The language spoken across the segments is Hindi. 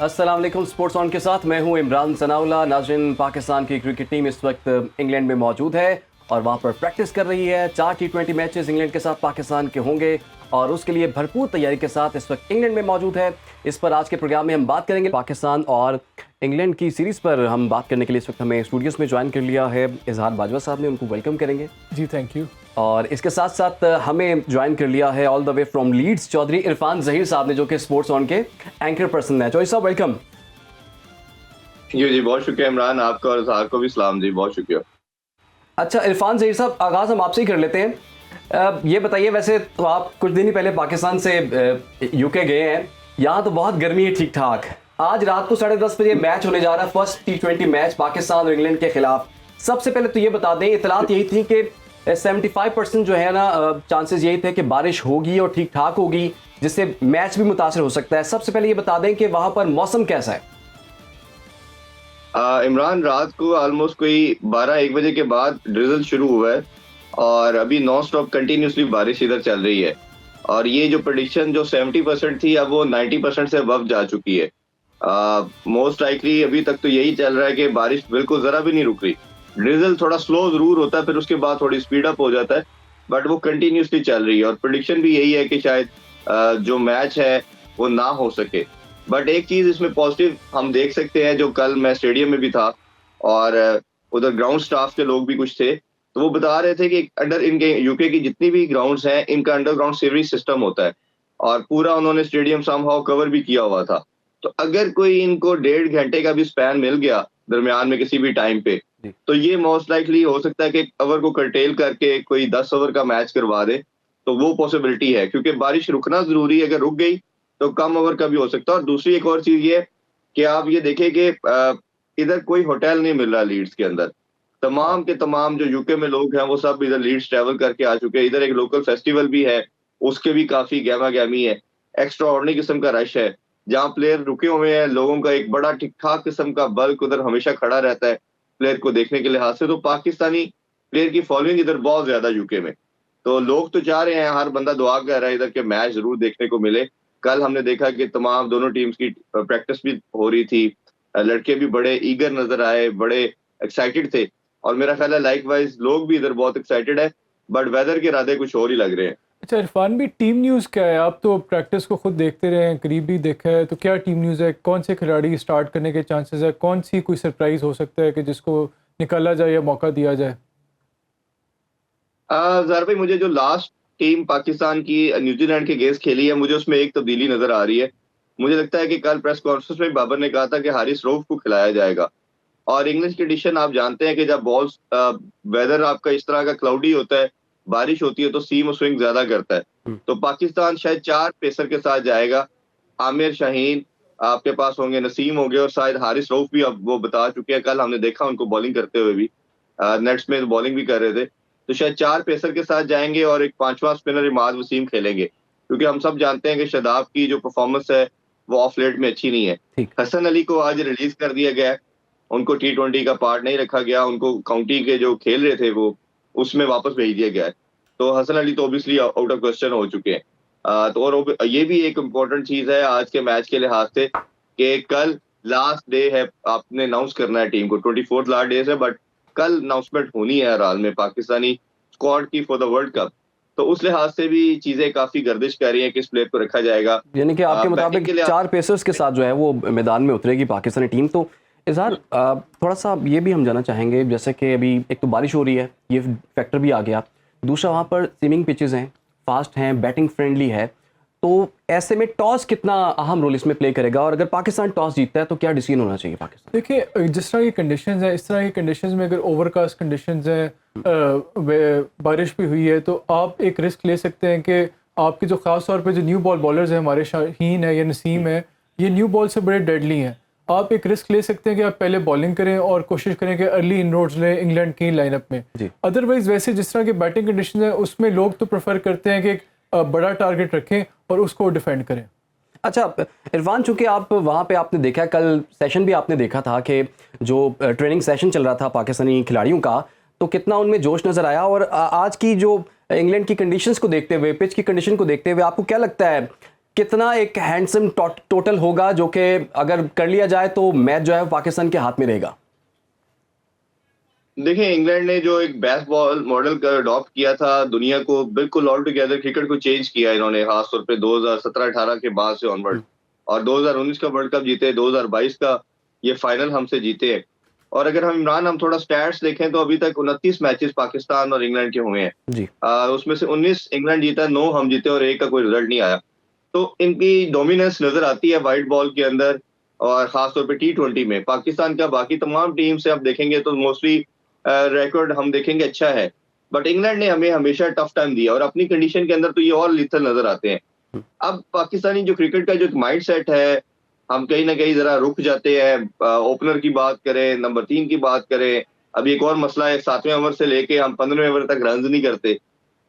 अस्सलाम वालेकुम। स्पोर्ट्स ऑन के साथ मैं हूं इमरान सनाउल्लाह। नाज़रीन, पाकिस्तान की क्रिकेट टीम इस वक्त इंग्लैंड में मौजूद है और वहां पर प्रैक्टिस कर रही है। 4 T20 मैचेस इंग्लैंड के साथ पाकिस्तान के होंगे और उसके लिए भरपूर तैयारी के साथ इस वक्त इंग्लैंड में मौजूद है। इस पर आज के प्रोग्राम में हम बात करेंगे। पाकिस्तान और इंग्लैंड की सीरीज़ पर हम बात करने के लिए इस वक्त हमें स्टूडियोज़ में ज्वाइन कर लिया है इजहार बाजवा साहब ने। उनको वेलकम करेंगे। जी, थैंक यू। और इसके साथ साथ हमें ज्वाइन कर लिया है all the way from Leeds Chaudhary Irfan Zaheer साहब ने, जो कि स्पोर्ट्स ऑन के एंकर पर्सन है। चौधरी साहब, वेलकम। जी बहुत शुक्रिया इमरान, आपका और इजहार को भी सलाम जी, बहुत शुक्रिया। अच्छा इरफान जहीर साहब, आगाज़ हम आपसे ही कर लेते हैं। ये बताइए, वैसे तो आप कुछ दिन ही पहले पाकिस्तान से यूके गए हैं। यहाँ तो बहुत गर्मी है ठीक ठाक। आज रात को 10:30 बजे मैच होने जा रहा है, फर्स्ट T20 मैच पाकिस्तान और इंग्लैंड के खिलाफ। सबसे पहले तो ये बता दें, इतलात यही थी कि 75% जो है ना चांसेस यही थे कि बारिश होगी और ठीक ठाक होगी, जिससे मैच भी मुतासर हो सकता है। सबसे पहले ये बता दें कि वहाँ पर मौसम कैसा है? इमरान, रात को ऑलमोस्ट कोई 12-1 बजे के बाद ड्रिजल शुरू हुआ है और अभी नॉन स्टॉप कंटिन्यूसली बारिश इधर चल रही है। और ये जो प्रेडिक्शन जो 70% थी, अब वो 90% से अबव जा चुकी है। मोस्ट लाइकली अभी तक तो यही चल रहा है कि बारिश बिल्कुल जरा भी नहीं रुक रही। ड्रिजल थोड़ा स्लो जरूर होता है, फिर उसके बाद थोड़ी स्पीड अप हो जाता है, बट वो कंटिन्यूसली चल रही है। और प्रेडिक्शन भी यही है कि शायद जो मैच है वो ना हो सके। बट एक चीज इसमें पॉजिटिव हम देख सकते हैं, जो कल मैं स्टेडियम में भी था और उधर ग्राउंड स्टाफ के लोग भी कुछ थे, तो वो बता रहे थे कि अंडर इनके यूके की जितनी भी ग्राउंड्स हैं, इनका अंडरग्राउंड सीवरेज सिस्टम होता है और पूरा उन्होंने स्टेडियम समहाउ कवर भी किया हुआ था। तो अगर कोई इनको 1.5 घंटे का भी स्पैन मिल गया दरमियान में किसी भी टाइम पे, तो ये मोस्ट लाइकली हो सकता है कि ओवर को कर्टेल करके कोई 10 ओवर का मैच करवा दे। तो वो पॉसिबिलिटी है, क्योंकि बारिश रुकना जरूरी है। अगर रुक गई तो कम ओवर का भी हो सकता है। और दूसरी एक और चीज ये कि आप ये देखें कि इधर कोई होटल नहीं मिल रहा लीड्स के अंदर। तमाम के तमाम जो यूके में लोग हैं वो सब इधर लीड्स ट्रैवल करके आ चुके हैं। इधर एक लोकल फेस्टिवल भी है, उसके भी काफी गहमा गहमी है। एक्स्ट्रा ऑर्डिनरी किस्म का रश है, जहाँ प्लेयर रुके हुए हैं। लोगों का एक बड़ा ठीक ठाक किस्म का बल्क उधर हमेशा खड़ा रहता है प्लेयर को देखने के लिहाज से। तो पाकिस्तानी प्लेयर की फॉलोइंग इधर बहुत ज्यादा यूके में। तो लोग तो चाह रहे हैं, हर बंदा दुआ कर रहा है इधर के मैच जरूर देखने को मिले। कल हमने देखा कि तमाम दोनों टीम्स की प्रैक्टिस भी हो रही थी। लड़के भी बड़े ईगर नजर आए, बड़े एक्साइटेड थे। और मेरा ख्याल है लाइकवाइज लोग भी इधर बहुत एक्साइटेड है, बट वेदर के इरादे कुछ और ही लग रहे हैं। अच्छा इरफान भी, टीम न्यूज़ क्या है? आप तो प्रैक्टिस को खुद देखते रहे हैं, करीब भी देखा है, तो क्या टीम न्यूज़ है? कौन से खिलाड़ी स्टार्ट करने के चांसेस है? कौन सी कोई सरप्राइज हो सकता है कि जिसको निकाला जाए या मौका दिया जाए? ज़ाहिर भाई, मुझे जो लास्ट टीम पाकिस्तान की न्यूजीलैंड के अगेंस्ट खेली है, मुझे उसमें एक तब्दीली नजर आ रही है। मुझे लगता है कि कल प्रेस कॉन्फ्रेंस में बाबर ने कहा था कि हारिस रऊफ को खिलाया जाएगा। और इंग्लिश कंडीशन आप जानते हैं कि जब बॉल्स वेदर आपका इस तरह का क्लाउडी होता है, बारिश होती है, तो सीम और स्विंग ज्यादा करता है। तो पाकिस्तान शायद 4 पेसर के साथ जाएगा। आमिर शाहीन आपके पास होंगे, नसीम होंगे और शायद हारिस रऊफ भी अब वो बता चुके हैं। कल हमने देखा उनको बॉलिंग करते हुए भी, नेट्स में बॉलिंग भी कर रहे थे। तो शायद 4 पेसर के साथ जाएंगे और एक 5वां स्पिनर इमाद वसीम खेलेंगे, क्योंकि हम सब जानते हैं कि शादाब की जो परफॉर्मेंस है वो ऑफ लेट में अच्छी नहीं है। हसन अली को आज रिलीज कर दिया गया है, उनको T20 का पार्ट नहीं रखा गया। उनको काउंटी के जो खेल रहे थे वो उसमें वापस भेज दिया गया है। तो हसन अली तो ऑब्वियसली आउट ऑफ क्वेश्चन हो चुके हैं। तो और ये भी एक इम्पोर्टेंट चीज है आज के मैच के लिहाज से कि कल लास्ट डे है, आपने अनाउंस करना है टीम को। 24th लास्ट डे है, बट कल अनाउंसमेंट होनी है हर हाल में पाकिस्तानी स्क्वाड की फॉर द वर्ल्ड कप। तो उस लिहाज से भी चीजें काफी गर्दिश कर रही हैं, किस प्लेयर को रखा जाएगा। यानी कि आपके मुताबिक 4 पेसर्स के साथ जो है वो मैदान में उतरेगी पाकिस्तानी टीम। तो इजहार, थोड़ा सा ये भी हम जानना चाहेंगे, जैसे कि अभी एक तो बारिश हो रही है, ये फैक्टर भी आ गया। दूसरा, वहाँ पर स्विमिंग पिचेस हैं, फास्ट हैं, बैटिंग फ्रेंडली है। तो ऐसे में टॉस कितना अहम रोल इसमें प्ले करेगा? और अगर पाकिस्तान टॉस जीतता है तो क्या डिसीजन होना चाहिए पाकिस्तान? देखिए, जिस तरह की कंडीशंस हैं, इस तरह की कंडीशंस में अगर ओवरकास्ट कंडीशंस हैं, बारिश भी हुई है, तो आप एक रिस्क ले सकते हैं कि आपके जो ख़ास तौर पे जो न्यू बॉल बॉलर्स हैं, हमारे शाहीन है या नसीम है, ये न्यू बॉल से बड़े डेडली हैं। आप एक रिस्क ले सकते हैं कि आप पहले बॉलिंग करें और कोशिश करें कि अर्ली इनरोड्स लें इंग्लैंड की लाइनअप में। अदरवाइज वैसे जिस तरह की बैटिंग कंडीशन है, उसमें लोग तो प्रेफर करते हैं कि बड़ा टारगेट रखें और उसको डिफेंड करें। अच्छा इरफान, चूंकि आप वहाँ पे आपने देखा, कल सेशन भी आपने देखा था कि जो ट्रेनिंग सेशन चल रहा था पाकिस्तानी खिलाड़ियों का, तो कितना उनमें जोश नज़र आया। और आज की जो इंग्लैंड की कंडीशंस को देखते हुए, पिच की कंडीशन को देखते हुए, आपको क्या लगता है कितना एक हैंडसम टोटल होगा जो कि अगर कर लिया जाए तो मैच जो है पाकिस्तान के हाथ में रहेगा? देखिए, इंग्लैंड ने जो एक बेस्ट बॉल मॉडल का अडॉप्ट किया था, दुनिया को बिल्कुल ऑल टुगेदर क्रिकेट को चेंज किया इन्होंने, खासतौर पे 2017-18 के बाद से ऑनवर्ड, और 2019 का वर्ल्ड कप जीते, 2022 का ये फाइनल हमसे जीते हैं। और अगर हम थोड़ा स्टैट्स देखें तो अभी तक 29 मैचेस पाकिस्तान और इंग्लैंड के हुए हैं। जी। उसमें से 19 इंग्लैंड जीता, 9 हम जीते और 1 का कोई रिजल्ट नहीं आया। तो इनकी डोमिनेंस नजर आती है वाइट बॉल के अंदर, और खासतौर पे T20 में। पाकिस्तान का बाकी तमाम टीम से आप देखेंगे तो मोस्टली रिकॉर्ड हम देखेंगे अच्छा है, बट इंग्लैंड ने हमें हमेशा टफ टाइम दिया, और अपनी कंडीशन के अंदर तो ये और लिथल नजर आते हैं। अब पाकिस्तानी जो क्रिकेट का जो माइंड सेट है, हम कहीं ना कहीं जरा रुक जाते हैं। ओपनर की बात करें, नंबर 3 की बात करें, अभी एक और मसला है, 7वें ओवर से लेके हम 15वें ओवर तक रन नहीं करते।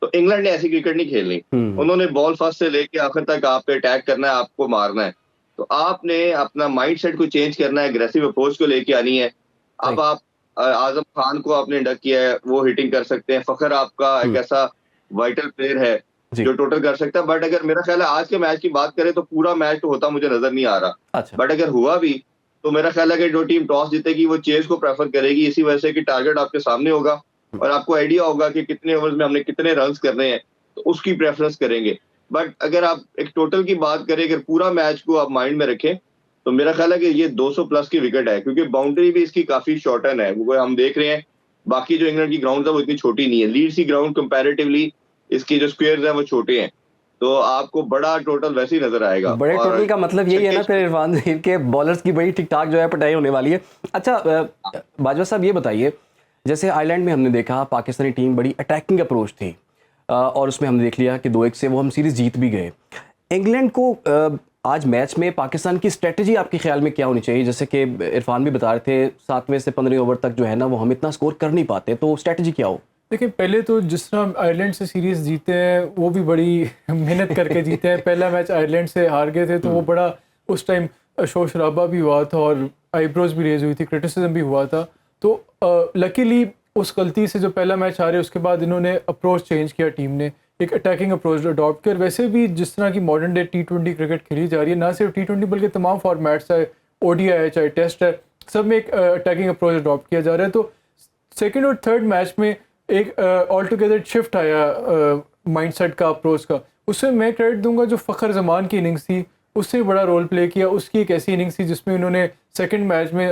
तो इंग्लैंड ने ऐसी क्रिकेट नहीं खेलनी, उन्होंने बॉल फर्स्ट से लेके आखिर तक आप पे अटैक करना है, आपको मारना है। तो आपने अपना माइंडसेट को चेंज करना है, एग्रेसिव अप्रोच को लेके आनी है। अब आप आजम खान को आपने इंडक्ट किया है, वो हिटिंग कर सकते हैं। फखर आपका एक ऐसा वाइटल प्लेयर है जो टोटल कर सकता है, बट अगर मेरा ख्याल है आज के मैच की बात करें तो पूरा मैच तो होता मुझे नजर नहीं आ रहा। अच्छा। बट अगर हुआ भी तो मेरा ख्याल है कि जो टीम टॉस जीतेगी वो चेज को प्रेफर करेगी, इसी वजह से कि टारगेट आपके सामने होगा और आपको आइडिया होगा कि कितने ओवर्स में हमने कितने रन्स करने हैं, तो उसकी प्रेफरेंस करेंगे। बट अगर आप एक टोटल की बात करें, अगर पूरा मैच को आप माइंड में रखें, तो मेरा ख्याल है कि ये 200 प्लस की विकेट है, क्योंकि बाउंड्री भी इसकी काफी शॉर्टन है। वो हम देख रहे हैं बाकी जो इंग्लैंड की ग्राउंड है वो इतनी छोटी नहीं है, लीड्स की ग्राउंड कंपैरेटिवली इसकी जो स्क्वायर्स हैं वो छोटे हैं, तो आपको बड़ा टोटल वैसे ही नजर आएगा। बड़े टोटल का मतलब यही है ना फिर इरफान ज़हीर के बॉलर्स की बड़ी ठीक ठाक जो है पिटाई होने वाली है। अच्छा बाजवा साहब ये बताइए, जैसे आयरलैंड में हमने देखा पाकिस्तानी टीम बड़ी अटैकिंग अप्रोच थी और उसमें हमने देख लिया कि 2-1 से वो हम सीरीज़ जीत भी गए। इंग्लैंड को आज मैच में पाकिस्तान की स्ट्रेटजी आपके ख्याल में क्या होनी चाहिए? जैसे कि इरफान भी बता रहे थे 7वें से 15वें ओवर तक जो है ना वो हम इतना स्कोर कर नहीं पाते, तो स्ट्रेटजी क्या हो? देखिए, पहले तो जिस तरह आयरलैंड से सीरीज़ जीते हैं वो भी बड़ी मेहनत करके जीते हैं। पहला मैच आयरलैंड से हार गए थे तो वो बड़ा उस टाइम शोर शराबा भी हुआ था और आईब्रोज भी रेज हुई थी, क्रिटिसिज्म भी हुआ था। तो लकीली उस गलती से जो पहला मैच हारे उसके बाद इन्होंने अप्रोच चेंज किया, टीम ने एक अटैकिंग अप्रोच अडॉप्ट किया। वैसे भी जिस तरह की मॉडर्न डे T20 क्रिकेट खेली जा रही है, ना सिर्फ T20 बल्कि तमाम फॉर्मेट्स है, ODI है चाहे टेस्ट है, सब में एक अटैकिंग अप्रोच अडॉप्ट किया जा रहा है। तो सेकेंड और थर्ड मैच में एक ऑल टुगेदर शिफ्ट आया माइंडसेट का, अप्रोच का। उसमें मैं क्रेडिट दूंगा जो फ़खर जमान की इनिंग्स थी, उससे बड़ा रोल प्ले किया। उसकी एक ऐसी इनिंग्स थी जिसमें उन्होंने सेकंड मैच में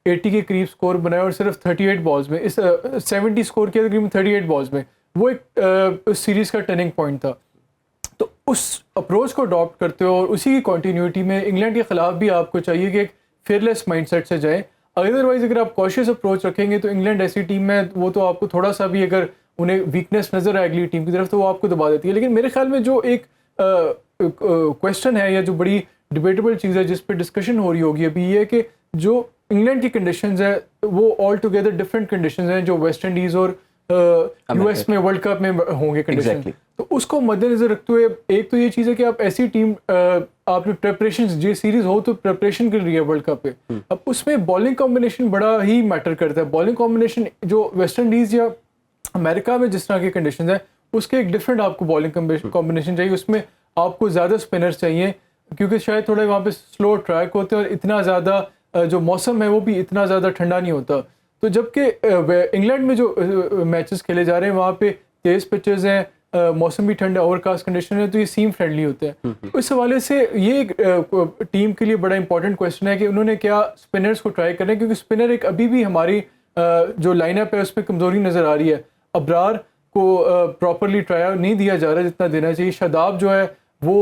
80 के करीब स्कोर बनाया और सिर्फ 38 बॉल्स में, इस 70 स्कोर किया तकरीबन 38 बॉल्स में। वो एक सीरीज़ का टर्निंग पॉइंट था। तो उस अप्रोच को अडॉप्ट करते हो और उसी की कंटिन्यूटी में इंग्लैंड के ख़िलाफ़ भी आपको चाहिए कि एक फेयरलेस माइंडसेट से जाएं। अदरवाइज़ अगर आप कॉशियस अप्रोच रखेंगे तो इंग्लैंड ऐसी टीम है, वो तो आपको थोड़ा सा भी अगर उन्हें वीकनेस नज़र आए अगली टीम की तरफ तो वो आपको दबा देती है। लेकिन मेरे ख्याल में जो एक क्वेश्चन है या जो बड़ी डिबेटेबल चीज़ है जिस पर डिस्कशन हो रही होगी अभी, ये है कि जो इंग्लैंड की कंडीशंस है वो ऑल टुगेदर डिफरेंट कंडीशंस हैं जो वेस्ट इंडीज़ और US में वर्ल्ड कप में होंगे कंडीशन। तो उसको मद्देनजर रखते हुए एक तो ये चीज़ है कि आप ऐसी टीम आपने प्रेपरेशन, ये सीरीज हो तो प्रेपरेशन कर रही है वर्ल्ड कप पे, अब उसमें बॉलिंग कॉम्बिनेशन बड़ा ही मैटर करता है। बॉलिंग कॉम्बिनेशन जो वेस्ट इंडीज़ या अमेरिका में जिस तरह की कंडीशन है उसके एक डिफरेंट आपको बॉलिंग कॉम्बिनेशन चाहिए। उसमें आपको ज़्यादा स्पिनर्स चाहिए क्योंकि शायद थोड़े वहाँ पे स्लो ट्रैक होते हैं और इतना ज़्यादा जो मौसम है वो भी इतना ज़्यादा ठंडा नहीं होता। तो जबकि इंग्लैंड में जो मैचेस खेले जा रहे हैं वहाँ पे तेज़ पिचेस हैं, मौसम भी ठंडा, ओवरकास्ट कंडीशन है, तो ये सीम फ्रेंडली होते हैं। तो इस हवाले से ये टीम के लिए बड़ा इंपॉर्टेंट क्वेश्चन है कि उन्होंने क्या स्पिनर्स को ट्राई करना है, क्योंकि स्पिनर एक अभी भी हमारी जो लाइनअप है उसमें कमज़ोरी नज़र आ रही है। अबरार को प्रॉपरली ट्राई नहीं दिया जा रहा जितना देना चाहिए। शादाब जो है वो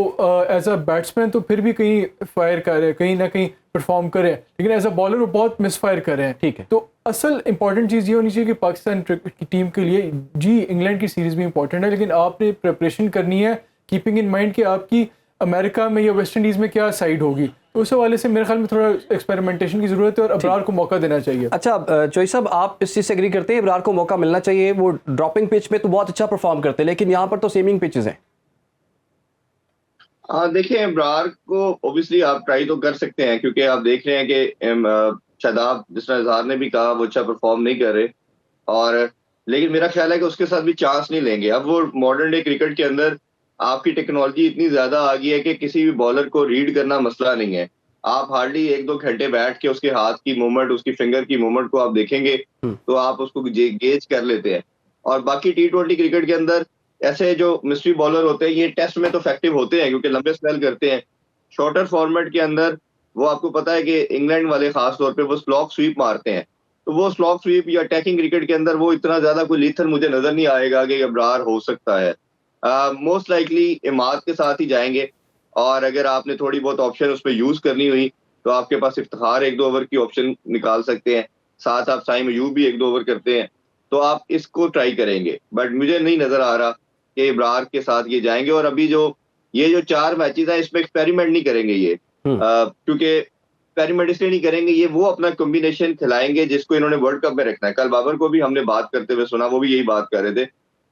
एज अ बैट्समैन तो फिर भी कहीं फायर कर रहे हैं, कहीं ना कहीं परफॉर्म कर रहे हैं, लेकिन एज अ बॉलर वो बहुत मिसफायर कर रहे हैं। ठीक है, तो असल इंपॉर्टेंट चीज़ ये होनी चाहिए कि पाकिस्तान की टीम के लिए जी इंग्लैंड की सीरीज़ भी इंपॉर्टेंट है, लेकिन आपने प्रिपरेशन करनी है कीपिंग इन माइंड कि आपकी अमेरिका में या वेस्ट इंडीज़ में क्या साइड होगी। तो उस हवाले से मेरे ख्याल में थोड़ा एक्सपेरिमेंटेशन की ज़रूरत है और अबरार को मौका देना चाहिए। अच्छा चोई साहब, आप इस चीज़ से एग्री करते हैं अबरार को मौका मिलना चाहिए? वो ड्रॉपिंग पिच में तो बहुत अच्छा परफॉर्म करते हैं, लेकिन यहाँ पर तो सेमिंग पिचेस हैं। हाँ, देखिए अबरार को ओबियसली आप ट्राई तो कर सकते हैं, क्योंकि आप देख रहे हैं कि शादाब, जिस तरह इजहार ने भी कहा, वो अच्छा परफॉर्म नहीं कर रहे, और लेकिन मेरा ख्याल है कि उसके साथ भी चांस नहीं लेंगे। अब वो मॉडर्न डे क्रिकेट के अंदर आपकी टेक्नोलॉजी इतनी ज्यादा आ गई है कि किसी भी बॉलर को रीड करना मसला नहीं है। आप हार्डली 1-2 घंटे बैठ के उसके हाथ की मूवमेंट, उसकी फिंगर की मूवमेंट को आप देखेंगे तो आप उसको गेज कर लेते हैं। और बाकी T20 क्रिकेट के अंदर ऐसे जो मिस्ट्री बॉलर होते हैं, ये टेस्ट में तो इफेक्टिव होते हैं क्योंकि लंबे स्पेल करते हैं। शॉर्टर फॉर्मेट के अंदर वो आपको पता है कि इंग्लैंड वाले खास तौर पे वो स्लॉग स्वीप मारते हैं, तो वो स्लॉग स्वीप या अटैकिंग क्रिकेट के अंदर वो इतना ज्यादा कोई लीथल मुझे नजर नहीं आएगा कि अब्रार हो सकता है। मोस्ट लाइकली इमाद के साथ ही जाएंगे, और अगर आपने थोड़ी बहुत ऑप्शन उस पर यूज करनी हुई तो आपके पास इफ्तिखार 1-2 ओवर की ऑप्शन निकाल सकते हैं, साथ आप साइम अयूब भी 1-2 ओवर करते हैं, तो आप इसको ट्राई करेंगे। बट मुझे नहीं नजर आ रहा कि इब्रार के साथ ये जाएंगे। और अभी ये जो 4 मैचेस हैं इसमें एक्सपेरिमेंट नहीं करेंगे ये, क्योंकि एक्सपेरिमेंट इसलिए नहीं करेंगे, ये वो अपना कॉम्बिनेशन खिलाएंगे जिसको इन्होंने वर्ल्ड कप में रखना है। कल बाबर को भी हमने बात करते हुए सुना, वो भी यही बात कर रहे थे।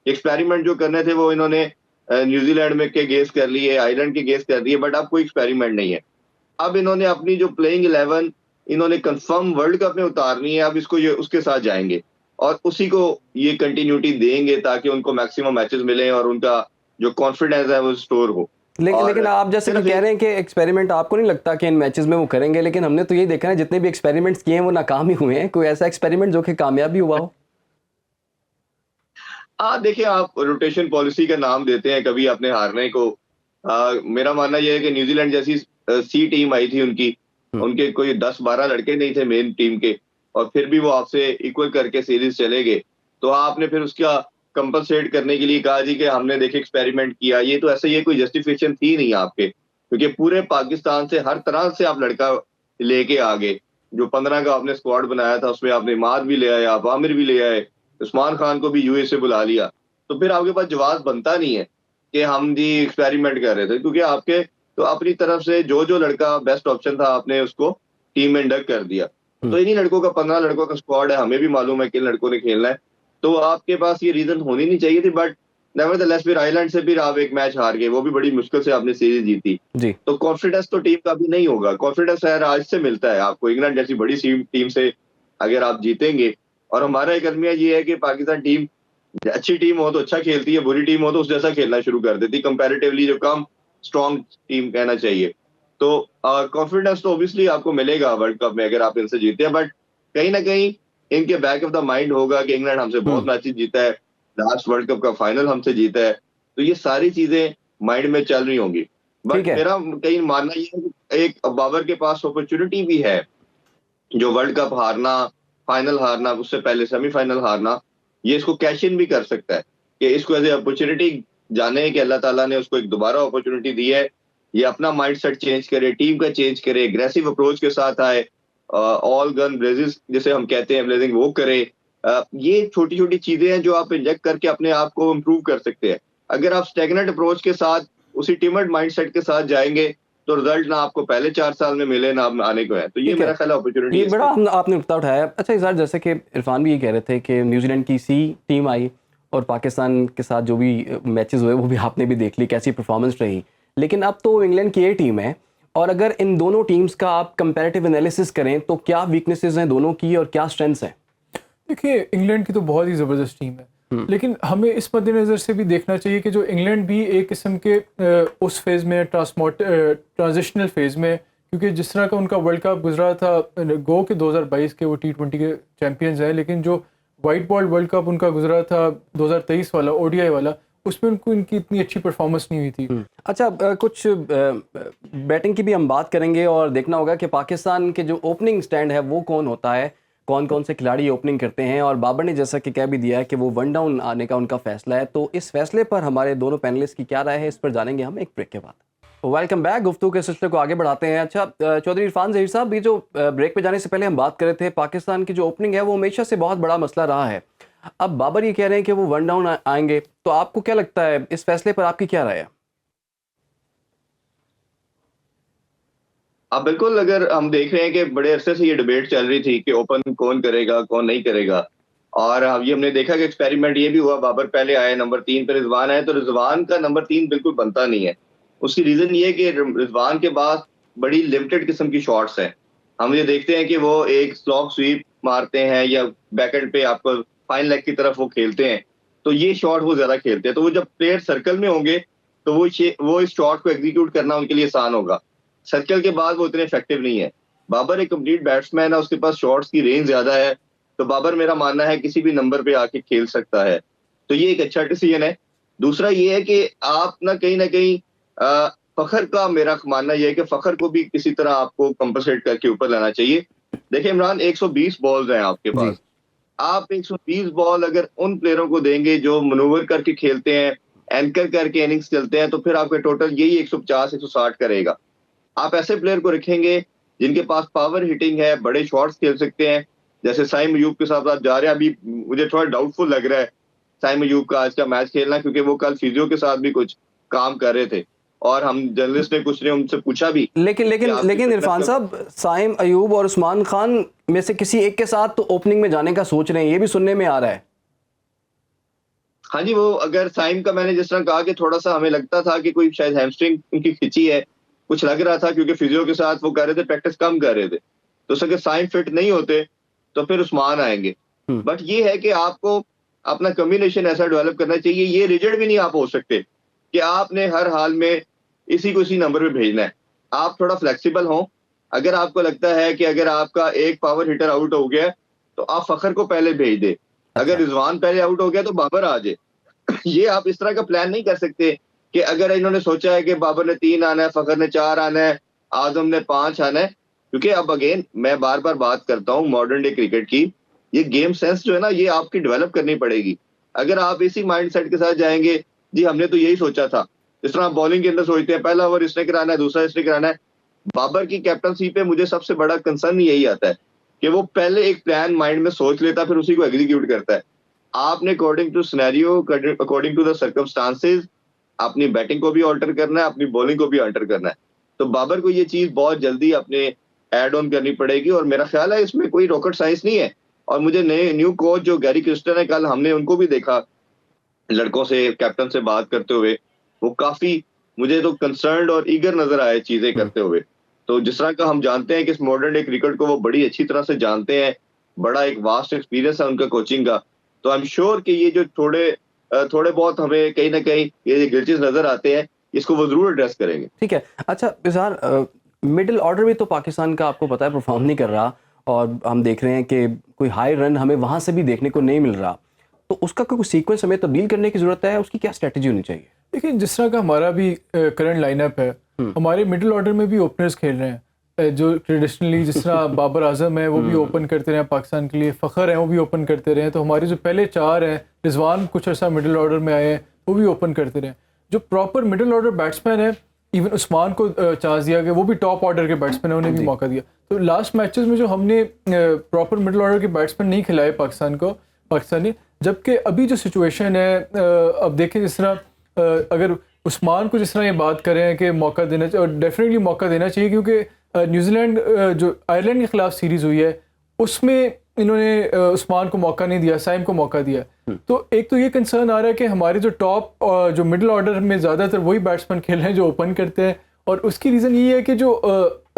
एक्सपेरिमेंट जो करने थे वो इन्होंने न्यूजीलैंड में के गेस कर लिए, आयरलैंड के गेस कर दिए, बट अब कोई एक्सपेरिमेंट नहीं है। अब इन्होंने अपनी जो प्लेइंग 11 इन्होंने कंफर्म वर्ल्ड कप में उतारनी है, अब इसको ये उसके साथ जाएंगे और उसी को ये कंटिन्यूटी देंगे ताकि उनको मैक्सिमम मैचेस मिलें और उनका जो कॉन्फिडेंस है वो स्टोर हो। लेकिन आप जैसे कि कह रहे हैं कि एक्सपेरिमेंट आपको नहीं लगता कि इन मैचेस में वो करेंगे, लेकिन हमने तो यही देखा है जितने भी एक्सपेरिमेंट्स किए हैं वो नाकाम ही हुए हैं। कोई ऐसा एक्सपेरिमेंट जो कि कामयाब भी हुआ हो? देखिए, आप रोटेशन पॉलिसी का नाम देते हैं कभी अपने हारने को। मेरा मानना यह है कि न्यूजीलैंड जैसी सी टीम आई थी उनके कोई 10-12 लड़के नहीं थे मेन टीम के, और फिर भी वो आपसे इक्वल करके सीरीज चले गए। तो आपने फिर उसका कंपनसेट करने के लिए कहा जी कि हमने देखे एक्सपेरिमेंट किया, ये तो ऐसे ये कोई जस्टिफिकेशन थी नहीं आपके, क्योंकि पूरे पाकिस्तान से हर तरह से आप लड़का लेके आ गए। जो 15 का आपने स्क्वाड बनाया था उसमें आपने इमाद भी ले आए, आप आमिर भी ले आए, उस्मान खान को भी यूए से बुला लिया। तो फिर आपके पास जवाब बनता नहीं है कि हम जी एक्सपेरिमेंट कर रहे थे, क्योंकि आपके तो अपनी तरफ से जो लड़का बेस्ट ऑप्शन था आपने उसको टीम में इंडक्ट कर दिया। तो इन्हीं लड़कों का 15 लड़कों का स्क्वाड है, हमें भी मालूम है किन लड़कों ने खेलना है। तो आपके पास ये रीजन होनी नहीं चाहिए थी, बट नेवरदलेस फिर आयरलैंड से फिर आप एक मैच हार गए, वो भी बड़ी मुश्किल से आपने सीरीज जीती जी। तो कॉन्फिडेंस तो टीम का भी नहीं होगा। कॉन्फिडेंस यार आज से मिलता है आपको, इंग्लैंड जैसी बड़ी टीम से अगर आप जीतेंगे। और हमारा एक अलमिया ये है कि पाकिस्तान टीम अच्छी टीम हो तो अच्छा खेलती है, बुरी टीम हो तो उस जैसा खेलना शुरू कर देती, कंपैरेटिवली जो कम स्ट्रॉन्ग टीम कहना चाहिए। तो कॉन्फिडेंस तो ऑब्वियसली आपको मिलेगा वर्ल्ड कप में अगर आप इनसे जीते हैं, बट कहीं ना कहीं इनके बैक ऑफ द माइंड होगा कि इंग्लैंड हमसे बहुत मैचेस जीता है, लास्ट वर्ल्ड कप का फाइनल हमसे जीता है, तो ये सारी चीजें माइंड में चल रही होंगी। बट मेरा कहीं मानना ये है कि एक बाबर के पास अपॉर्चुनिटी भी है, जो वर्ल्ड कप हारना, फाइनल हारना, उससे पहले सेमीफाइनल हारना, ये इसको कैश इन भी कर सकता है कि इसको एज ए अपॉर्चुनिटी जाने कि अल्लाह ताला ने उसको एक दोबारा अपॉर्चुनिटी दी है, ये अपना माइंडसेट चेंज करे, टीम का चेंज करे, एग्रेसिव अप्रोच के साथ आए, ऑल गन ब्लेजेस जिसे हम कहते हैं ब्लेजिंग वो करे। ये छोटी छोटी चीजें हैं जो आप इंजेक्ट करके अपने आप को इम्प्रूव कर सकते हैं। अगर आप स्टेगनेंट अप्रोच के साथ उसी टिमर्ड माइंडसेट के साथ जाएंगे तो रिजल्ट ना आपको पहले 4 साल में मिले ना आने को है। तो ये मेरा ख्याल अपॉर्चुनिटी ये बड़ा आपने नुकता उठाया। अच्छा इज़हार, जैसे कि इरफान भी ये कह रहे थे कि न्यूजीलैंड की सी टीम आई और पाकिस्तान के साथ जो भी मैचेस हुए वो भी आपने भी देख ली कैसी परफॉर्मेंस रही, लेकिन अब तो इंग्लैंड की ये टीम है, और अगर इन दोनों टीम्स का आप कंपैरेटिव एनालिसिस करें तो क्या वीकनेसेस हैं दोनों की और क्या स्ट्रेंथ्स हैं? देखिए, इंग्लैंड की तो बहुत ही ज़बरदस्त टीम है, लेकिन हमें इस मद्देनज़र से भी देखना चाहिए कि जो इंग्लैंड भी एक किस्म के उस फेज़ में ट्रांजिशनल फेज़ में, क्योंकि जिस तरह का उनका वर्ल्ड कप गुजरा था, गो के 2022 के वो T20 के चैम्पियंस हैं, लेकिन जो वाइट बॉल वर्ल्ड कप उनका गुजरा था 2023 वाला ODI वाला, उसमें उनको इनकी इतनी अच्छी परफॉर्मेंस नहीं हुई थी। अच्छा, कुछ बैटिंग की भी हम बात करेंगे और देखना होगा कि पाकिस्तान के जो ओपनिंग स्टैंड है वो कौन होता है, कौन कौन से खिलाड़ी ओपनिंग करते हैं, और बाबर ने जैसा कि कह भी दिया है कि वो वन डाउन आने का उनका फैसला है। तो इस फैसले पर हमारे दोनों पैनलिस्ट की क्या राय है, इस पर जानेंगे हम एक ब्रेक के बाद। वेलकम बैक, गुफ्तगू के सिलसिले को आगे बढ़ाते हैं। अच्छा चौधरी इरफान ज़हीर साहब, ये जो ब्रेक पे जाने से पहले हम बात कर रहे थे, पाकिस्तान की जो ओपनिंग है वो हमेशा से बहुत बड़ा मसला रहा है। अब बाबर ये कह रहे हैं कि वो वन डाउन आएंगे, तो आपको क्या लगता है इस फैसले पर आपकी क्या राय है? अब बिल्कुल, अगर हम देख रहे हैं कि बड़े अरसे से ये डिबेट चल रही थी कि ओपन कौन करेगा कौन नहीं करेगा, और ये हमने देखा कि एक्सपेरिमेंट ये भी हुआ, बाबर पहले आए, नंबर 3 पे रिजवान आए, तो रिजवान का नंबर 3 बिल्कुल बनता नहीं है। उसकी रीजन ये है कि रिजवान के पास बड़ी लिमिटेड किस्म की शॉट्स हैं। हम ये देखते हैं कि वो एक स्लॉग स्वीप मारते हैं या बैकएंड पे आपको फाइन लेग की तरफ वो खेलते हैं, तो ये शॉट वो ज्यादा खेलते हैं। तो वो जब प्लेयर सर्कल में होंगे तो वो इस शॉट को एग्जीक्यूट करना उनके लिए आसान होगा। सर्कल के बाद वो इतने इफेक्टिव नहीं है। बाबर एक कंप्लीट बैट्समैन है, उसके पास शॉट्स की रेंज ज्यादा है, तो बाबर मेरा मानना है किसी भी नंबर पे आके खेल सकता है, तो ये एक अच्छा डिसीजन है। दूसरा ये है कि आप ना कहीं फखर का मेरा मानना यह है कि फखर को भी किसी तरह आपको कंपनसेट करके ऊपर लाना चाहिए। देखिए इमरान, 120 बॉल्स हैं आपके पास, आप 120 बॉल अगर उन प्लेयरों को देंगे जो मनूवर करके खेलते हैं, एंकर करके इनिंग्स चलते हैं, तो फिर आपका टोटल यही 150-160 करेगा। आप ऐसे प्लेयर को रखेंगे जिनके पास पावर हिटिंग है, बड़े शॉट्स खेल सकते हैं, जैसे साइम अयूब के साथ आप जा रहे हैं। अभी मुझे थोड़ा डाउटफुल लग रहा है साइम अयूब का आज का मैच खेलना, क्योंकि वो कल फिजियो के साथ भी कुछ काम कर रहे थे और हम जर्नलिस्ट ने कुछ ने उनसे पूछा भी। लेकिन इरफान साहब, साइम अयूब और उस्मान खान में से किसी एक के साथ तो ओपनिंग में जाने का सोच रहे हैं, ये भी सुनने में आ रहा है। हाँ जी, वो अगर साइम का मैंने जिस तरह कहा कि थोड़ा सा हमें लगता था कि कोई शायद हैमस्ट्रिंग उनकी खिंची है, कुछ लग रहा था, क्योंकि फिजियो के साथ वो कर रहे थे, प्रैक्टिस कम कर रहे थे, तो अगर साइम फिट नहीं होते तो फिर उस्मान आएंगे। बट ये है कि आपको अपना कॉम्बिनेशन ऐसा डेवलप करना चाहिए, ये रिजिड भी नहीं आप हो सकते कि आपने हर हाल में इसी को इसी नंबर पे भेजना है। आप थोड़ा फ्लेक्सिबल हो। अगर आपको लगता है कि अगर आपका एक पावर हिटर आउट हो गया तो आप फखर को पहले भेज दे, अगर रिजवान पहले आउट हो गया तो बाबर आ जाए। ये आप इस तरह का प्लान नहीं कर सकते कि अगर इन्होंने सोचा है कि बाबर ने 3 आना है, फखर ने 4 आना है, आजम ने 5 आना है, क्योंकि अब अगेन मैं बार बार बात करता हूँ मॉडर्न डे क्रिकेट की, ये गेम सेंस जो है ना, ये आपकी डेवलप करनी पड़ेगी। अगर आप इसी माइंडसेट के साथ जाएंगे, जी हमने तो यही सोचा था, जिस तरह बॉलिंग के अंदर सोचते हैं पहला ओवर इसने कराना है, दूसरा इसने कराना है। बाबर की कैप्टनसी पे मुझे सबसे बड़ा कंसर्न यही आता है कि वो पहले एक प्लान माइंड में सोच लेता, फिर उसी को एग्जीक्यूट करता है। आपने according to scenario, according to the circumstances अपनी बैटिंग को भी ऑल्टर करना है, अपनी बॉलिंग को भी ऑल्टर करना है। तो बाबर को ये चीज बहुत जल्दी अपने एड ऑन करनी पड़ेगी, और मेरा ख्याल है इसमें कोई रॉकेट साइंस नहीं है। और मुझे नए न्यू कोच जो गैरी क्रिस्टन है, कल हमने उनको भी देखा लड़कों से, कैप्टन से बात करते हुए, वो काफी मुझे तो कंसर्न्ड और ईगर नजर आए चीजें करते हुए। तो जिस तरह का हम जानते हैं कि इस मॉडर्न डे क्रिकेट को वो बड़ी अच्छी तरह से जानते हैं, बड़ा एक वास्ट एक्सपीरियंस है उनका कोचिंग का, तो आई एम श्योर कि ये जो थोड़े बहुत हमें कहीं ना कहीं ये ग्लिचेस नजर आते हैं, इसको वो जरूर एड्रेस करेंगे। ठीक है। अच्छा इज़हार, मिडिल ऑर्डर भी तो पाकिस्तान का आपको पता है परफॉर्म नहीं कर रहा, और हम देख रहे हैं कि कोई हाई रन हमें वहाँ से भी देखने को नहीं मिल रहा, तो उसका कोई सीक्वेंस हमें तब्दील करने की ज़रूरत है, उसकी क्या स्ट्रेटजी होनी चाहिए? देखिए जिस तरह का हमारा भी करंट लाइनअप है, हमारे मिडिल ऑर्डर में भी ओपनर्स खेल रहे हैं जो ट्रेडिशनली, जिस तरह बाबर आजम है वो भी ओपन करते रहे हैं पाकिस्तान के लिए, फ़खर हैं वो भी ओपन करते रहे हैं, तो हमारे जो पहले 4 हैं, रिजवान कुछ अर्सा मिडिल ऑर्डर में आए हैं, वो भी ओपन करते रहे। जो प्रॉपर मिडिल ऑर्डर बैट्समैन है, इवन उस्मान को चांस दिया गया, वो भी टॉप ऑर्डर के बैट्समैन है, उन्हें भी मौका दिया। तो लास्ट मैचेस में जो हमने प्रॉपर मिडिल ऑर्डर के बैट्समैन नहीं खिलाए पाकिस्तानी, जबकि अभी जो सिचुएशन है, अब देखें जिस तरह अगर उस्मान को जिस तरह ये बात कर रहे हैं कि मौका देना चाहिए, और डेफिनेटली मौका देना चाहिए, क्योंकि न्यूजीलैंड जो आयरलैंड के खिलाफ सीरीज़ हुई है उसमें इन्होंने उस्मान को मौका नहीं दिया, साइम को मौका दिया। तो एक तो ये कंसर्न आ रहा है कि हमारे जो टॉप जो मिडिल ऑर्डर में ज़्यादातर वही बैट्समैन खेल रहे हैं जो ओपन करते हैं, और उसकी रीज़न ये है कि जो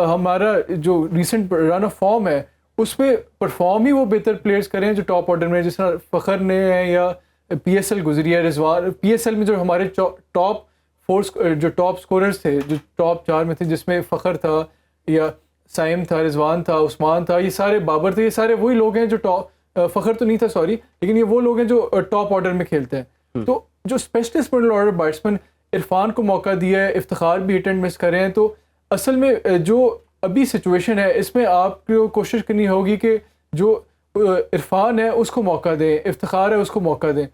हमारा जो रिसेंट रन ऑफ फॉर्म है उसमें परफॉर्म ही वो बेहतर प्लेयर्स करें हैं जो टॉप ऑर्डर में, जिस तरह फ़खर ने है या PSL गुजरी है, रिजवान PSL में जो हमारे टॉप 4 जो टॉप स्कोरर्स थे, जो टॉप 4 में थे, जिसमें फ़खर था या साइम था, रिजवान था, उस्मान था, ये सारे, बाबर थे, ये सारे वही लोग हैं जो टॉप, फ़खर तो नहीं था सॉरी, लेकिन ये वो लोग हैं जो टॉप ऑर्डर में खेलते हैं। तो जो specialist middle order batsman, Irfan को मौका दिया है, इफ्तिखार भी हिट एंड मिस कर रहे हैं, तो असल में जो अभी सिचुएशन है इसमें आपको कोशिश करनी होगी कि जो इरफान है उसको मौका दें, इफ्तिखार है उसको मौका दें।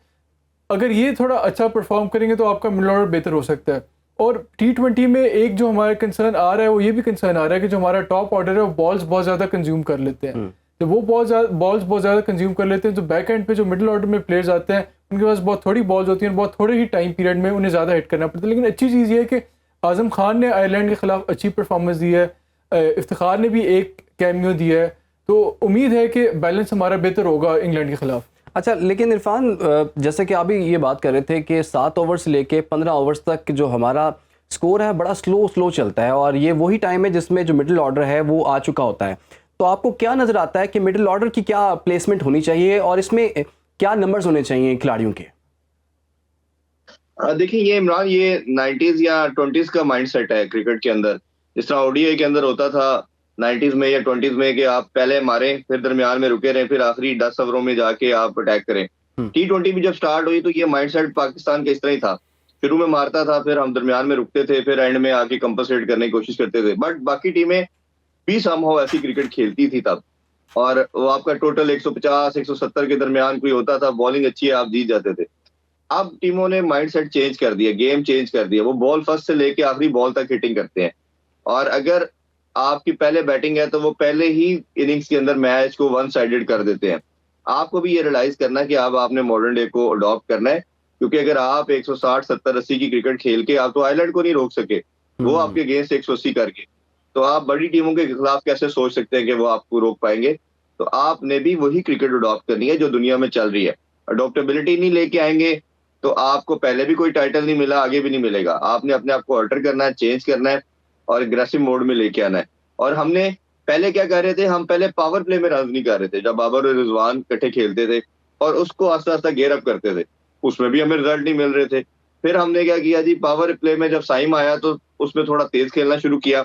अगर ये थोड़ा अच्छा परफॉर्म करेंगे तो आपका मिडिल ऑर्डर बेहतर हो सकता है। और T20 में एक जो हमारा कंसर्न आ रहा है वो ये भी कंसर्न आ रहा है कि जो हमारा टॉप ऑर्डर है वो बॉल्स बहुत ज़्यादा कंज्यूम कर लेते हैं। जब वो बॉल्स बहुत ज़्यादा कंज्यूम कर लेते हैं तो बैक एंड पे जो मिडिल ऑर्डर में प्लेयर्स आते हैं उनके पास बहुत थोड़ी बॉल्स होती हैं, बहुत थोड़े ही टाइम पीरियड में उन्हें ज़्यादा हिट करना पड़ता है। लेकिन अच्छी चीज़ ये है कि आज़म खान ने आयरलैंड के ख़िलाफ़ अच्छी परफॉर्मेंस दी है, इफ्तिखार ने भी एक कैमियो दिया है, तो उम्मीद है कि बैलेंस हमारा बेहतर होगा इंग्लैंड के ख़िलाफ़। अच्छा, लेकिन इरफान, जैसे कि आप भी ये बात कर रहे थे कि 7 ओवर से लेके 15 ओवर्स तक जो हमारा स्कोर है बड़ा स्लो चलता है, और ये वही टाइम है जिसमें जो मिडिल ऑर्डर है वो आ चुका होता है। तो आपको क्या नज़र आता है कि मिडिल ऑर्डर की क्या प्लेसमेंट होनी चाहिए और इसमें क्या नंबर्स होने चाहिए खिलाड़ियों के? देखिए ये इमरान, ये 90s या 20s का माइंडसेट है क्रिकेट के अंदर। जिस तरह ओडीआई के अंदर होता था 90s में या 20s में कि आप पहले मारें, फिर दरमियान में रुके रहें, फिर आखिरी 10 ओवरों में जाके आप अटैक करें। T20 भी जब स्टार्ट हुई तो ये माइंडसेट पाकिस्तान का इस तरह ही था। शुरू में मारता था, फिर हम दरमियान में रुकते थे, फिर एंड में आके कंपनसेट करने की कोशिश करते थे। बट बाकी टीमें भी समहाउ ऐसी क्रिकेट खेलती थी तब, और वो आपका टोटल 150 170 के दरमियान कोई होता था, बॉलिंग अच्छी है, आप जीत जाते थे। अब टीमों ने माइंडसेट चेंज कर दिया, गेम चेंज कर दिया। वो बॉल फर्स्ट से लेके आखिरी बॉल तक हिटिंग करते हैं, और अगर आपकी पहले बैटिंग है तो वो पहले ही इनिंग्स के अंदर मैच को वन साइडेड कर देते हैं। आपको भी ये रियलाइज करना है कि अब आपने मॉडर्न डे को अडॉप्ट करना है, क्योंकि अगर आप 160 70 80 की क्रिकेट खेल के आप तो आयरलैंड को नहीं रोक सके, वो आपके अगेंस्ट 180 करके, तो आप बड़ी टीमों के खिलाफ कैसे सोच सकते हैं कि वो आपको रोक पाएंगे। तो आपने भी वही क्रिकेट अडॉप्ट करनी है जो दुनिया में चल रही है। अडोप्टेबिलिटी नहीं लेके आएंगे तो आपको पहले भी कोई टाइटल नहीं मिला, आगे भी नहीं मिलेगा। आपने अपने आप को अल्टर करना है, चेंज करना है, और एग्रेसिव मोड में लेके आना है। और हमने पहले क्या कर रहे थे, हम पहले पावर प्ले में रन नहीं कर रहे थे। जब बाबर और रिजवान इकट्ठे खेलते थे और उसको आस्ता आस्ता गेयर अप करते थे, उसमें भी हमें रिजल्ट नहीं मिल रहे थे। फिर हमने क्या किया जी, पावर प्ले में जब साइम आया तो उसमें थोड़ा तेज खेलना शुरू किया,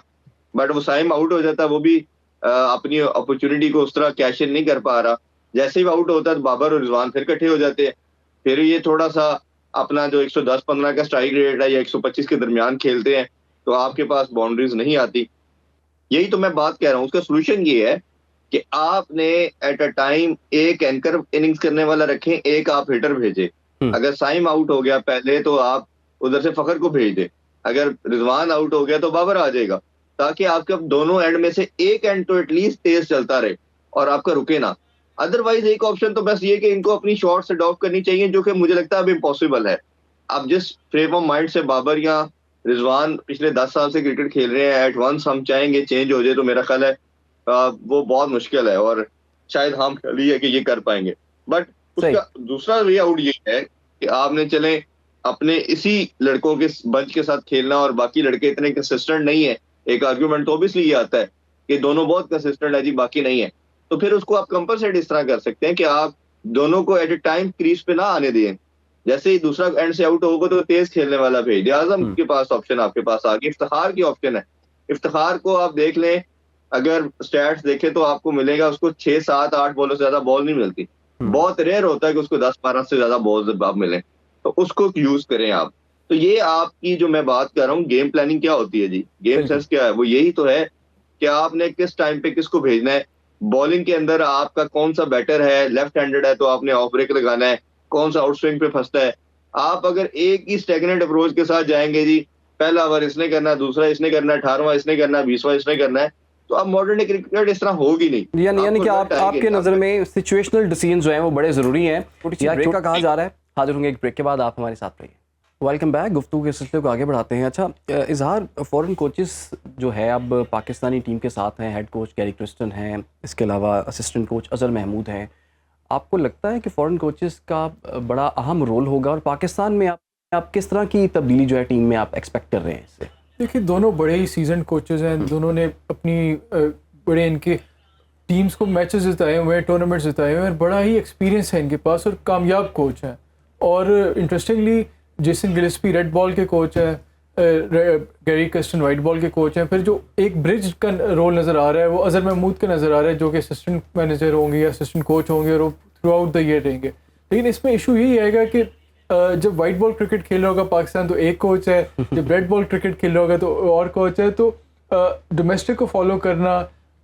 बट वो साइम आउट हो जाता, वो भी अपनी अपॉर्चुनिटी को उस तरह कैश इन नहीं कर पा रहा। जैसे ही आउट होता है तो बाबर और रिजवान फिर इकट्ठे हो जाते हैं, फिर ये थोड़ा सा अपना जो 110-15 का स्ट्राइक रेट है या 125 के दरमियान खेलते हैं, तो आपके पास बाउंड्रीज नहीं आती। यही तो मैं बात कह रहा हूँ। उसका सोल्यूशन ये है कि आपने एट अ टाइम एक एंकर इनिंग्स करने वाला रखें, एक आप हिटर भेजे। अगर साइम आउट हो गया पहले तो आप उधर से फखर को भेज दे, अगर रिजवान आउट हो गया तो बाबर आ जाएगा, ताकि आपके दोनों एंड में से एक एंड तो एटलीस्ट तेज चलता रहे और आपका रुके ना। अदरवाइज एक ऑप्शन तो बस ये कि इनको अपनी शॉट्स अडॉप्ट करनी चाहिए, जो कि मुझे लगता है अब इम्पॉसिबल है। अब जिस फ्रेम ऑफ माइंड से बाबर या रिजवान पिछले 10 साल से क्रिकेट खेल रहे हैं, एट वंस हम चाहेंगे चेंज हो जाए तो मेरा ख्याल है वो बहुत मुश्किल है, और शायद हम ख्याल है कि ये कर पाएंगे। बट उसका दूसरा वे आउट ये है कि आपने चले अपने इसी लड़कों के बंच के साथ खेलना, और बाकी लड़के इतने कंसिस्टेंट नहीं है। एक आर्ग्यूमेंट तो ऑब्वियसली ये आता है कि दोनों बहुत कंसिस्टेंट है जी, बाकी नहीं है। तो फिर उसको आप कंपनसेट इस तरह कर सकते हैं कि आप दोनों को एट ए टाइम क्रीज पे ना आने दें। जैसे ही दूसरा एंड से आउट होगा तो तेज खेलने वाला भेज दिया। आजम के पास ऑप्शन आपके पास आ गया, इफ्तिखार की ऑप्शन है। इफ्तिखार को आप देख लें, अगर स्टैट्स देखें तो आपको मिलेगा उसको 6 7 8 बॉलों से ज्यादा बॉल नहीं मिलती। बहुत रेयर होता है कि उसको 10 12 से ज्यादा बॉल आप मिले, तो उसको यूज करें आप। तो ये आपकी जो मैं बात कर रहा हूँ, गेम प्लानिंग क्या होती है जी, गेम सेंस क्या है, वो यही तो है कि आपने किस टाइम पे किसको भेजना है। बॉलिंग के अंदर आपका कौन सा बैटर है, लेफ्ट हैंडेड है तो आपने ऑफ ब्रेक लगाना है, कौन सा आउट स्विंग पे फंसता है। आप अगर एक ही स्टैग्नेंट अप्रोच के साथ जाएंगे जी, पहला ओवर इसने करना है, दूसरा इसने करना है, 18वां इसने करना है, 20वां इसने करना है, तो अब मॉडर्न डे क्रिकेट इस तरह होगी नहीं। यानी कि आपके नजर में सिचुएशनल डिसीजन जो हैं वो बड़े जरूरी हैं। ब्रेक का कहा जा रहा है, हाजिर होंगे एक ब्रेक के बाद, आप हमारे साथ रहिए। Welcome back. गुफ्तगू के सिलसिले को आगे बढ़ाते हैं। अच्छा इजहार, फॉरेन कोचेस जो है अब पाकिस्तानी टीम के साथ हैं, हेड कोच गैरी क्रिस्टन हैं, इसके अलावा असिस्टेंट कोच अजहर महमूद हैं। आपको लगता है कि फॉरेन कोचेस का बड़ा अहम रोल होगा, और पाकिस्तान में आप किस तरह की तब्दीली जो है टीम में आप एक्सपेक्ट कर रहे हैं इससे? देखिए दोनों बड़े ही सीजन कोचेस हैं, दोनों ने अपनी बड़े इनके टीम्स को मैचेस जिताए हुए हैं, टूर्नामेंट्स जिताए हुए हैं, बड़ा ही एक्सपीरियंस है इनके पास और कामयाब कोच हैं। और interestingly Jason Gillespie red ball के कोच हैं, गैरी क्रिस्टन वाइट बॉल के कोच हैं। फिर जो एक ब्रिज का रोल नज़र आ रहा है वो अजहर महमूद का नज़र आ रहा है, जो कि असिस्टेंट मैनेजर होंगे या असिस्टेंट कोच होंगे, और वो थ्रू आउट द ईयर रहेंगे। लेकिन इसमें इशू यही आएगा कि जब वाइट बॉल क्रिकेट खेल रहा होगा पाकिस्तान तो एक कोच है, जब रेड बॉल क्रिकेट खेल रहा होगा तो और कोच है। तो डोमेस्टिक को फॉलो करना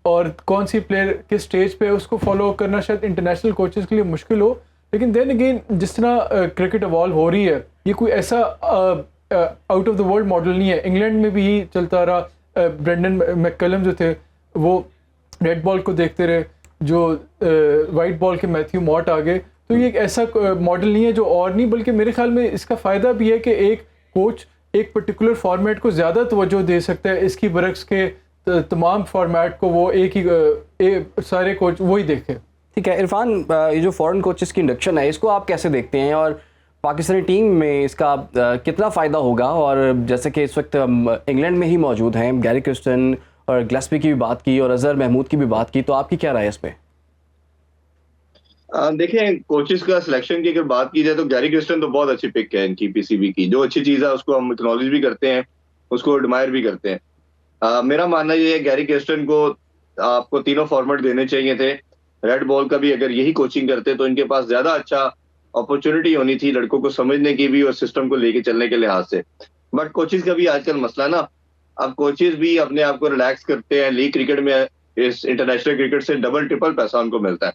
और कौन सी प्लेयर किस स्टेज पे उसको फॉलो करना शायद इंटरनेशनल कोचेस के लिए मुश्किल हो। लेकिन देन अगेन जिस तरह क्रिकेट इवॉल्व हो रही है, ये कोई ऐसा out of the world model नहीं है। इंग्लैंड में भी यही चलता रहा। ब्रेंडन मैककलम जो थे वो रेड बॉल को देखते रहे, जो वाइट बॉल के मैथ्यू मॉट आ गए। तो ये एक ऐसा मॉडल नहीं है जो और नहीं, बल्कि मेरे ख्याल में इसका फ़ायदा भी है कि एक कोच एक पर्टिकुलर फॉर्मेट को ज़्यादा तवज्जो दे सकता है, इसकी बरक्स के तमाम फॉर्मेट को वो सारे कोच वही देखे। ठीक है इरफान, ये जो फॉरेन कोचेस की इंडक्शन है इसको आप कैसे देखते हैं, और पाकिस्तानी टीम में इसका कितना फ़ायदा होगा? और जैसे कि इस वक्त इंग्लैंड में ही मौजूद हैं, गैरी क्रिस्टन और गिलेस्पी की भी बात की और अजहर महमूद की भी बात की, तो आपकी क्या राय है इस पर? देखें, कोचेस का सिलेक्शन की अगर बात की जाए तो गैरी क्रिस्टन तो बहुत अच्छी पिक है इनकी पीसीबी की। जो अच्छी चीज़ है उसको हम एक्नॉलेज भी करते हैं, उसको एडमायर भी करते हैं। मेरा मानना ये है गैरी क्रिस्टन को आपको तीनों फॉर्मेट देने चाहिए थे। रेड बॉल का भी अगर यही कोचिंग करते तो इनके पास ज्यादा अच्छा अपॉर्चुनिटी होनी थी लड़कों को समझने की भी और सिस्टम को लेके चलने के लिहाज से। बट कोचेस का भी आजकल मसला ना, अब कोचेस भी अपने आप को रिलैक्स करते हैं। लीग क्रिकेट में इस इंटरनेशनल क्रिकेट से डबल ट्रिपल पैसा उनको मिलता है।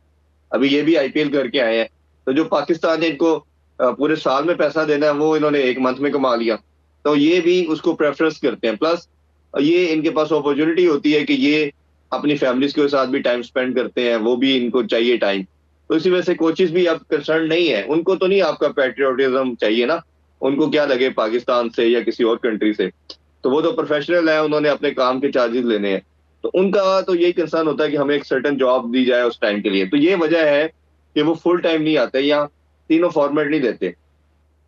अभी ये भी आईपीएल करके आए हैं, तो जो पाकिस्तान ने इनको पूरे साल में पैसा देना है वो इन्होंने एक मंथ में कमा लिया। तो ये भी उसको प्रेफरेंस करते हैं। प्लस ये इनके पास अपॉर्चुनिटी होती है कि ये अपनी फैमिलीज के साथ भी टाइम स्पेंड करते हैं, वो भी इनको चाहिए टाइम। तो इसी वजह से कोचेस भी अब कंसर्न नहीं है। उनको तो नहीं आपका पैट्रियोटिज्म चाहिए ना, उनको क्या लगे पाकिस्तान से या किसी और कंट्री से। तो वो तो प्रोफेशनल है, उन्होंने अपने काम के चार्जेस लेने हैं। तो उनका तो यही कंसर्न होता है कि हमें एक सर्टेन जॉब दी जाए उस टाइम के लिए। तो ये वजह है कि वो फुल टाइम नहीं आते या तीनों फॉर्मेट नहीं देते।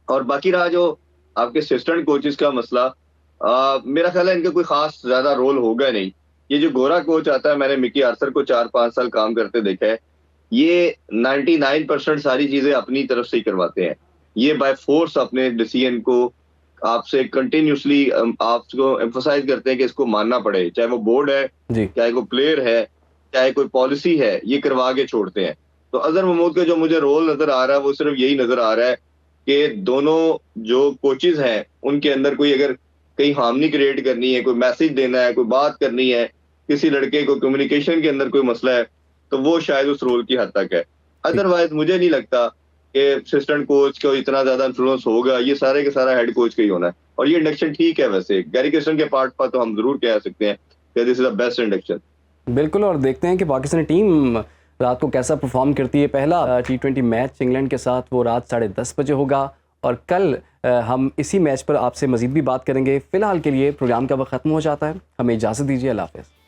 और बाकी रहा जो आपके असिस्टेंट कोचेस का मसला, मेरा ख्याल है इनका कोई खास ज्यादा रोल होगा नहीं। ये जो गोरा कोच आता है, मैंने मिकी आर्थर को 4-5 साल काम करते देखा है। ये 99% सारी चीजें अपनी तरफ से ही करवाते हैं। ये बाय फोर्स अपने डिसीजन को आपसे कंटिन्यूसली आपको एम्फोसाइज करते हैं कि इसको मानना पड़े, चाहे वो बोर्ड है, जी। चाहे कोई प्लेयर है, चाहे कोई पॉलिसी है, ये करवा के छोड़ते हैं। तो अजहर महमूद का जो मुझे रोल नजर आ रहा है वो सिर्फ यही नजर आ रहा है कि दोनों जो कोचेज हैं उनके अंदर कोई अगर कहीं हार्मनी क्रिएट करनी है, कोई मैसेज देना है, कोई बात करनी है, किसी लड़के को कम्युनिकेशन के अंदर कोई मसला है, तो वो शायद उस रोल की हद तक है। अदरवाइज मुझे नहीं लगता कि असिस्टेंट कोच को इतना ज्यादा इन्फ्लुएंस होगा। ये सारे के सारा हेड कोच का ही होना है। और ये इंडक्शन ठीक है, वैसे गैरी क्रिस्टन के पार्ट पर तो हम जरूर कह सकते हैं कि this is the best induction. बिल्कुल, और देखते हैं कि पाकिस्तानी टीम रात को कैसा परफॉर्म करती है। पहला T20 मैच इंग्लैंड के साथ वो रात 10:30 बजे होगा, और कल हम इसी मैच पर आपसे मज़ीद भी बात करेंगे। फ़िलहाल के लिए प्रोग्राम का वक्त ख़त्म हो जाता है, हमें इजाज़त दीजिए। अल्लाह हाफ़िज़।